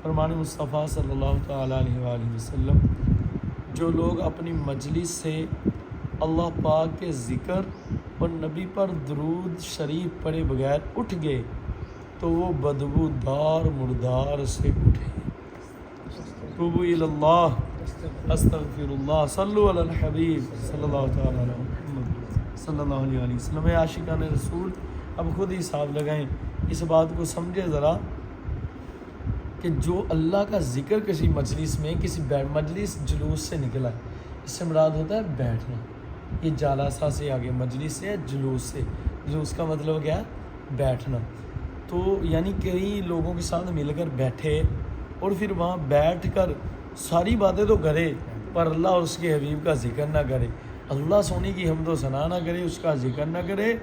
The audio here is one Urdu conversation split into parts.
فرمان مصطفیٰ صلی اللہ تعالیٰ علیہ وآلہ وسلم، جو لوگ اپنی مجلس سے اللہ پاک کے ذکر اور نبی پر درود شریف پڑھے بغیر اٹھ گئے تو وہ بدبو دار مردار سے اٹھے۔ توبوا الی اللہ، استغفر اللہ، صلو علی الحبیب صلی اللہ تعالیٰ علیہ محمد صلی اللہ علیہ وآلہ وسلم۔ عاشقان رسول اب خود ہی حساب لگائیں، اس بات کو سمجھے ذرا کہ جو اللہ کا ذکر کسی مجلس میں، کسی مجلس جلوس سے نکلا ہے، اس سے مراد ہوتا ہے بیٹھنا۔ یہ جالسہ سے آگے مجلس سے جلوس سے، جلوس کا مطلب کیا ہے؟ بیٹھنا۔ تو یعنی کئی لوگوں کے ساتھ مل کر بیٹھے اور پھر وہاں بیٹھ کر ساری باتیں تو کرے پر اللہ اور اس کے حبیب کا ذکر نہ کرے، اللہ سونے کی حمد و ثنا نہ کرے، اس کا ذکر نہ کرے،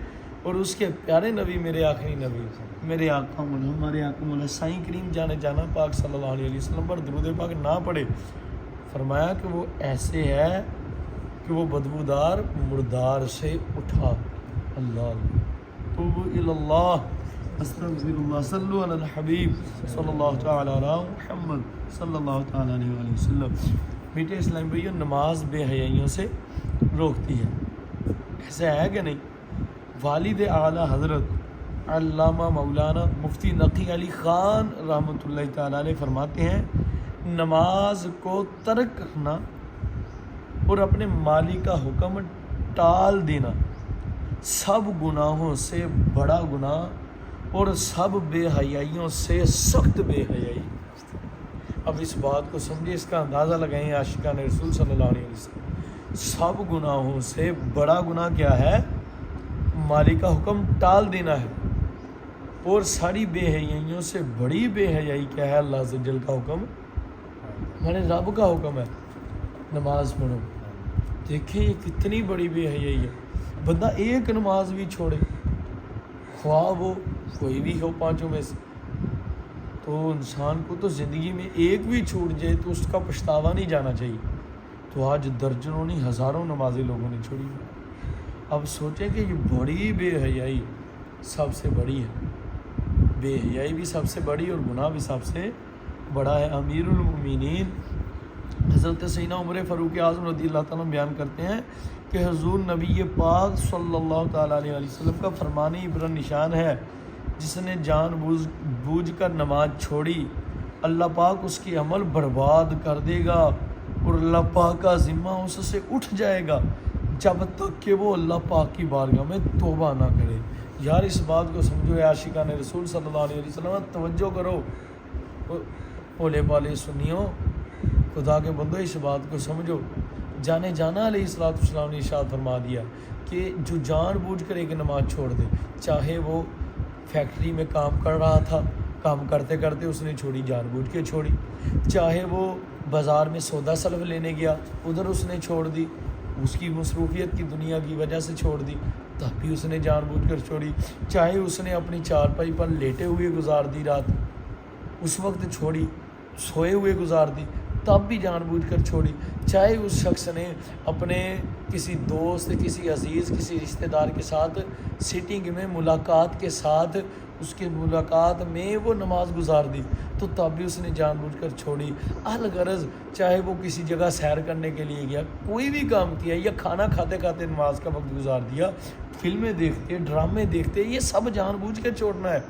اور اس کے پیارے نبی، میرے آخری نبی، میرے آقا مولا، ہمارے آقا مولا سائیں کریم جانے جانا پاک صلی اللہ علیہ وسلم پر درود پاک نہ پڑھے، فرمایا کہ وہ ایسے ہے کہ وہ بدبودار مردار سے اٹھا۔ اللہ توبوا الی اللہ، استغفر اللہ، صلو علی الحبیب صلی اللہ تعالیٰ علی محمد صلی اللہ تعالیٰ علیہ وآلہ وسلم۔ میٹھے اسلام بھائیو، نماز بے حیائیوں سے روکتی ہے، ایسا ہے کہ نہیں؟ والد اعلیٰ حضرت علامہ مولانا مفتی نقی علی خان رحمۃ اللہ تعالیٰ علیہ فرماتے ہیں، نماز کو ترک کرنا اور اپنے مالک کا حکم ٹال دینا سب گناہوں سے بڑا گناہ اور سب بے حیائیوں سے سخت بے حیائی۔ اب اس بات کو سمجھے، اس کا اندازہ لگائیں عاشقان رسول صلی اللہ علیہ وسلم۔ سب گناہوں سے بڑا گناہ کیا ہے؟ مالک کا حکم ٹال دینا ہے، اور ساری بے حیائیوں سے بڑی بے حیائی کیا ہے؟ اللہ عز و جل کا حکم، ہمارے رب کا حکم ہے نماز پڑھو۔ دیکھیں یہ کتنی بڑی بے حیائی ہے، بندہ ایک نماز بھی چھوڑے، خواہ وہ کوئی بھی ہو پانچوں میں سے، تو انسان کو تو زندگی میں ایک بھی چھوٹ جائے تو اس کا پچھتاوا نہیں جانا چاہیے۔ تو آج درجنوں نہیں ہزاروں نمازیں لوگوں نے چھوڑی۔ اب سوچیں کہ یہ بڑی بے حیائی سب سے بڑی ہے، بے حیائی بھی سب سے بڑی اور گناہ بھی سب سے بڑا ہے۔ امیر المومنین حضرت سیدنا عمر فاروق اعظم رضی اللہ تعالیٰ بیان کرتے ہیں کہ حضور نبی پاک صلی اللہ تعالیٰ علیہ وسلم کا فرمان عبرت نشان ہے، جس نے جان بوجھ کر نماز چھوڑی اللہ پاک اس کی عمل برباد کر دے گا، اور اللہ پاک کا ذمہ اس سے اٹھ جائے گا جب تک کہ وہ اللہ پاک کی بارگاہ میں توبہ نہ کرے۔ یار اس بات کو سمجھو، عاشقان رسول صلی اللہ علیہ وسلم، توجہ کرو، بھولے بالے سنیو، خدا کے بندو اس بات کو سمجھو۔ جانے جانا علیہ الصلوۃ والسلام نے ارشاد فرما دیا کہ جو جان بوجھ کر ایک نماز چھوڑ دے، چاہے وہ فیکٹری میں کام کر رہا تھا، کام کرتے کرتے اس نے چھوڑی، جان بوجھ کے چھوڑی، چاہے وہ بازار میں سودا سلف لینے گیا، ادھر اس نے چھوڑ دی، اس کی مصروفیت کی دنیا کی وجہ سے چھوڑ دی، تب بھی اس نے جان بوجھ کر چھوڑی، چاہے اس نے اپنی چارپائی پر لیٹے ہوئے گزار دی رات، اس وقت چھوڑی، سوئے ہوئے گزار دی، تب بھی جان بوجھ کر چھوڑی، چاہے اس شخص نے اپنے کسی دوست، کسی عزیز، کسی رشتہ دار کے ساتھ سیٹنگ میں ملاقات کے ساتھ اس کے ملاقات میں وہ نماز گزار دی، تو تب بھی اس نے جان بوجھ کر چھوڑی۔ الغرض چاہے وہ کسی جگہ سیر کرنے کے لیے گیا، کوئی بھی کام کیا، یا کھانا کھاتے کھاتے نماز کا وقت گزار دیا، فلمیں دیکھتے، ڈرامے دیکھتے، یہ سب جان بوجھ کے چھوڑنا ہے۔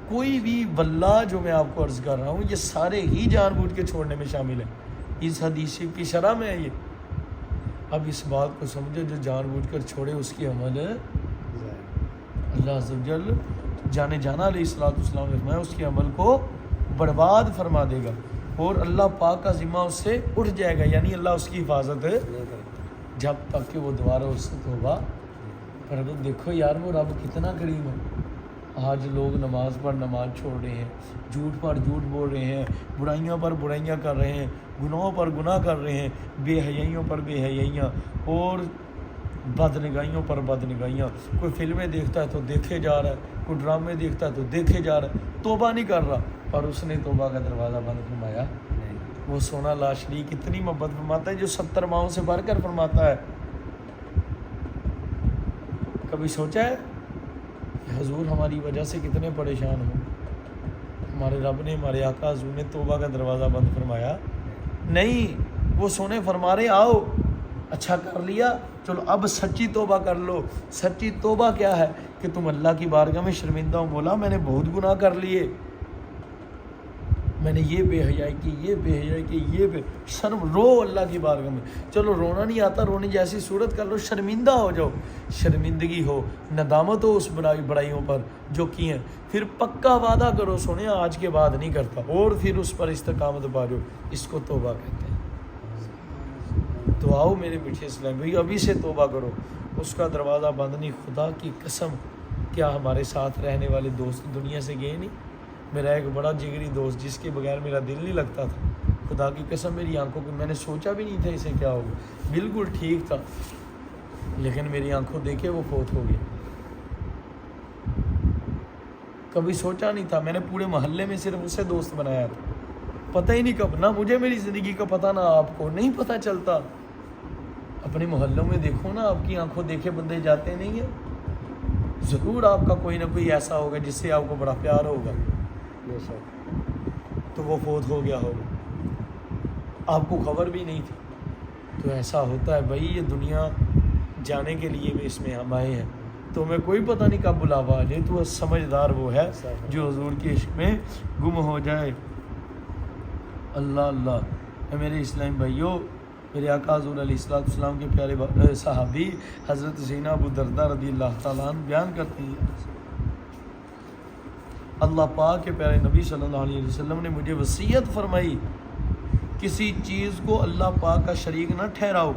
کوئی بھی واللہ جو میں آپ کو عرض کر رہا ہوں، یہ سارے ہی جان بوجھ کے چھوڑنے میں شامل ہیں، اس حدیث کی شرح میں ہے یہ۔ اب اس بات کو سمجھو، جو جان بوجھ کر چھوڑے اس کی عمل اللہ عز و جل جانے جانا علیہ الصلوۃ والسلام نے فرمایا اس کے عمل کو برباد فرما دے گا، اور اللہ پاک کا ذمہ اس سے اٹھ جائے گا، یعنی اللہ اس کی حفاظت جب تک کہ وہ دوبارہ اس سے توبہ کر دے۔ دیکھو یار وہ رب کتنا کریم ہے۔ آج لوگ نماز پر نماز چھوڑ رہے ہیں، جھوٹ پر جھوٹ بول رہے ہیں، برائیوں پر برائیاں کر رہے ہیں، گناہوں پر گناہ کر رہے ہیں، بے حیائیوں پر بے حیائیاں، اور بدنگاہیوں پر بدنگاہیاں۔ کوئی فلمیں دیکھتا ہے تو دیکھے جا رہا ہے، کوئی ڈرامے دیکھتا ہے تو دیکھے جا رہا ہے، توبہ نہیں کر رہا، پر اس نے توبہ کا دروازہ بند فرمایا نہیں۔ وہ سونا لا شریک اتنی محبت فرماتا ہے جو 70 ماؤں سے بڑھ کر فرماتا ہے۔ کبھی سوچا ہے کہ حضور ہماری وجہ سے کتنے پریشان ہوں؟ ہمارے رب نے، ہمارے آقا حضور نے توبہ کا دروازہ بند فرمایا نہیں. وہ سونے فرما رہے آؤ اچھا کر لیا، چلو اب سچی توبہ کر لو. سچی توبہ کیا ہے؟ کہ تم اللہ کی بارگاہ میں شرمندہ ہو، بولا میں نے بہت گناہ کر لیے، میں نے یہ بے حیائی کی، یہ بے حیائی کی، یہ بے شرم. رو اللہ کی بارگاہ میں. چلو رونا نہیں آتا، رونے جیسی صورت کر لو، شرمندہ ہو جاؤ، شرمندگی ہو، ندامت ہو اس برائیوں پر جو کی ہیں. پھر پکا وعدہ کرو سونے آج کے بعد نہیں کرتا، اور پھر اس پر استقامت پا جاؤ. اس کو توبہ کہتے ہیں. تو آؤ میرے میٹھے اسلام بھائی، ابھی سے توبہ کرو، اس کا دروازہ بند نہیں. خدا کی قسم، کیا ہمارے ساتھ رہنے والے دوست دنیا سے گئے نہیں؟ میرا ایک بڑا جگری دوست جس کے بغیر میرا دل نہیں لگتا تھا، خدا کی قسم میری آنکھوں کو، میں نے سوچا بھی نہیں تھا اسے کیا ہوگا، بالکل ٹھیک تھا، لیکن میری آنکھوں دیکھے وہ فوت ہو گیا. کبھی سوچا نہیں تھا، میں نے پورے محلے میں صرف اسے دوست بنایا تھا. پتہ ہی نہیں کب، نہ مجھے میری زندگی کا پتہ، نہ آپ کو نہیں پتہ چلتا. اپنے محلوں میں دیکھو نا، آپ کی آنکھوں دیکھے بندے جاتے نہیں ہیں. ضرور آپ کا کوئی نہ کوئی ایسا ہوگا جس سے آپ کو بڑا پیار ہوگا، تو وہ فوت ہو گیا ہوگا، آپ کو خبر بھی نہیں تھی. تو ایسا ہوتا ہے بھائی، یہ دنیا جانے کے لیے بھی اس میں ہم آئے ہیں، تو ہمیں کوئی پتہ نہیں کب بلاوا آ جائے. تو سمجھدار وہ ہے جو حضور کے عشق میں گم ہو جائے. اللہ اللہ. اے میرے اسلام بھائیو، میرے آقا حضور علیہ السلام کے پیارے صحابی حضرت زینب ابو دردہ رضی اللہ تعالیٰ عنہ بیان کرتی ہیں، اللہ پاک کے پیارے نبی صلی اللہ علیہ وسلم نے مجھے وصیت فرمائی، کسی چیز کو اللہ پاک کا شریک نہ ٹھہراؤ،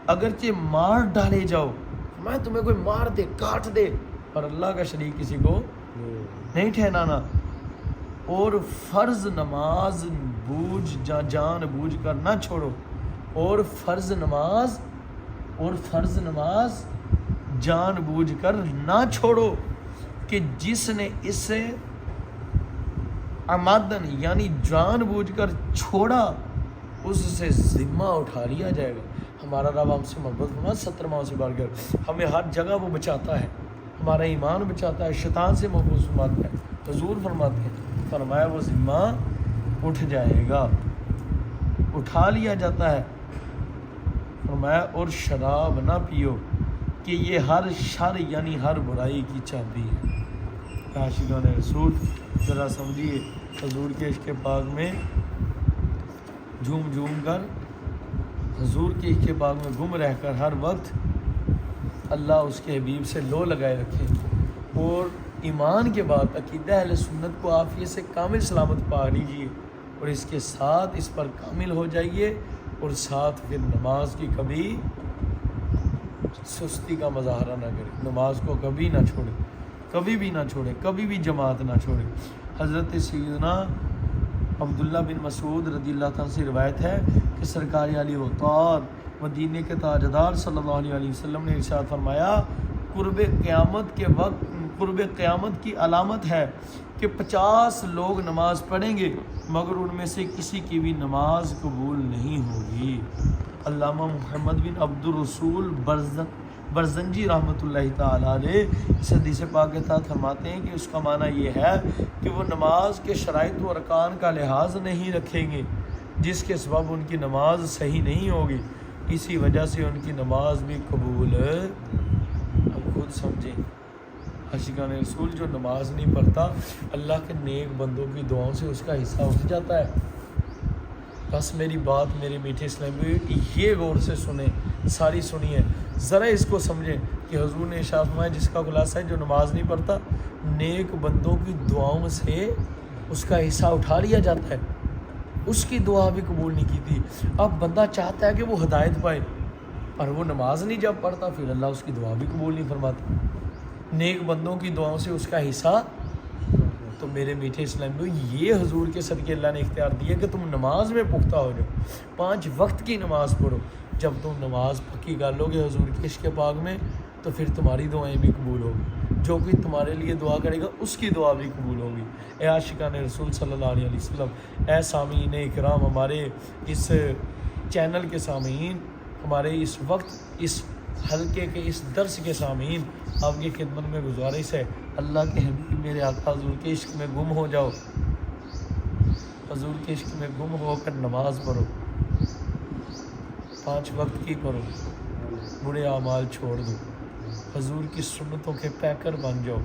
اگرچہ مار ڈالے جاؤ، میں تمہیں کوئی مار دے کاٹ دے، اور اللہ کا شریک کسی کو نہیں ٹھہرانا. اور فرض نماز جان بوجھ کر نہ چھوڑو، اور فرض نماز جان بوجھ کر نہ چھوڑو، کہ جس نے اسے عمدن یعنی جان بوجھ کر چھوڑا اس سے ذمہ اٹھا لیا جائے گا. ہمارا رب ہم سے محبت فرما 70 ماہ سے بڑھ کر ہمیں ہر جگہ وہ بچاتا ہے، ہمارا ایمان بچاتا ہے، شیطان سے محفوظ فرماتا ہے. حضور فرماتے ہیں، فرمایا وہ ذمہ اٹھ جائے گا، اٹھا لیا جاتا ہے. فرمایا اور شراب نہ پیو، کہ یہ ہر شر یعنی ہر برائی کی چابی ہے. عاشقان رسول ذرا سمجھیے، حضور کے عشق پاک میں جھوم کر، حضور کے عشق پاک میں گم رہ کر ہر وقت اللہ اس کے حبیب سے لو لگائے رکھے، اور ایمان کے بعد عقیدہ اہل سنت کو عافیت سے کامل سلامت پا لیجیے، اور اس کے ساتھ اس پر کامل ہو جائیے، اور ساتھ پھر نماز کی کبھی سستی کا مظاہرہ نہ کرے، نماز کو کبھی نہ چھوڑے، کبھی بھی نہ چھوڑے، کبھی بھی جماعت نہ چھوڑے. حضرت سیدنا عبداللہ بن مسعود رضی اللہ تعالیٰ سے روایت ہے کہ سرکار علی اوطار مدینے کے تاجدار صلی اللہ علیہ وسلم نے ارشاد فرمایا، قرب قیامت کی علامت ہے کہ 50 لوگ نماز پڑھیں گے مگر ان میں سے کسی کی بھی نماز قبول نہیں ہوگی. علامہ محمد بن عبد الرسول برزنجی رحمۃ اللہ تعالی علیہ اس حدیث پاک کے تحت فرماتے ہیں کہ اس کا معنی یہ ہے کہ وہ نماز کے شرائط و ارکان کا لحاظ نہیں رکھیں گے، جس کے سبب ان کی نماز صحیح نہیں ہوگی، اسی وجہ سے ان کی نماز بھی قبول. اب خود سمجھیں، عاشقان رسول جو نماز نہیں پڑھتا، اللہ کے نیک بندوں کی دعاؤں سے اس کا حصہ اٹھ جاتا ہے. بس میری بات میرے میٹھے اسلامی یہ غور سے سنیں، ساری سنیے، ذرا اس کو سمجھیں کہ حضور نے ارشاد فرمایا جس کا خلاصہ ہے جو نماز نہیں پڑھتا نیک بندوں کی دعاؤں سے اس کا حصہ اٹھا لیا جاتا ہے، اس کی دعا بھی قبول نہیں کی تھی. اب بندہ چاہتا ہے کہ وہ ہدایت پائے، اور وہ نماز نہیں جب پڑھتا پھر اللہ اس کی دعا بھی قبول نہیں فرماتا. نیک بندوں کی دعاؤں سے اس کا حصہ. تو میرے میٹھے اسلامیوں، یہ حضور کے صدقے اللہ نے اختیار دیا کہ تم نماز میں پختہ ہو جاؤ، 5 وقت کی نماز پڑھو. جب تم نماز پکی کر لو گے حضور کے عشق پاک میں تو پھر تمہاری دعائیں بھی قبول ہوگی، جو کوئی تمہارے لیے دعا کرے گا اس کی دعا بھی قبول ہوگی. اے عاشقان رسول صلی اللہ علیہ وسلم، اے سامعین اکرام، ہمارے اس چینل کے سامعین، ہمارے اس وقت اس حلقے کے اس درس کے سامعین، آپ کی خدمت میں گزارش ہے، اللہ کے حبیب میرے آقا حضور کے عشق میں گم ہو جاؤ، حضور کے عشق میں گم ہو کر نماز پڑھو، 5 وقت کی پڑھو، برے اعمال چھوڑ دو، حضور کی سنتوں کے پیکر بن جاؤ،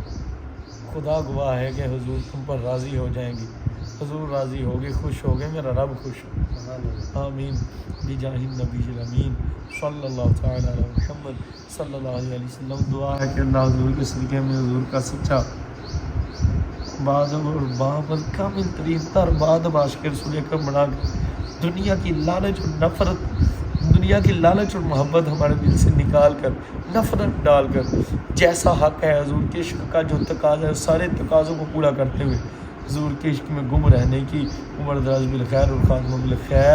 خدا گواہ ہے کہ حضور تم پر راضی ہو جائیں گی، حضور راضی ہوگے، خوش ہوگے، میرا رب خوش ہو۔ آمین بجاہ النبی الامین صلی اللہ تعالی علی محمد صلی اللہ علیہ وسلم۔ دعا ہے کہ اللہ حضور کے صدقے میں حضور کا سچا بادب اور بابل کامل ترین تر بادب عاشق رسول اکرم بنا کر دنیا کی لالچ اور نفرت، دنیا کی لالچ اور محبت ہمارے دل سے نکال کر، نفرت ڈال کر، جیسا حق ہے حضور کے عشق کا جو تقاضا ہے سارے تقاضوں کو پورا کرتے ہوئے حضور کے عشق میں گم رہنے کی عمر دراز بالخیر اور خاتمہ بالخیر۔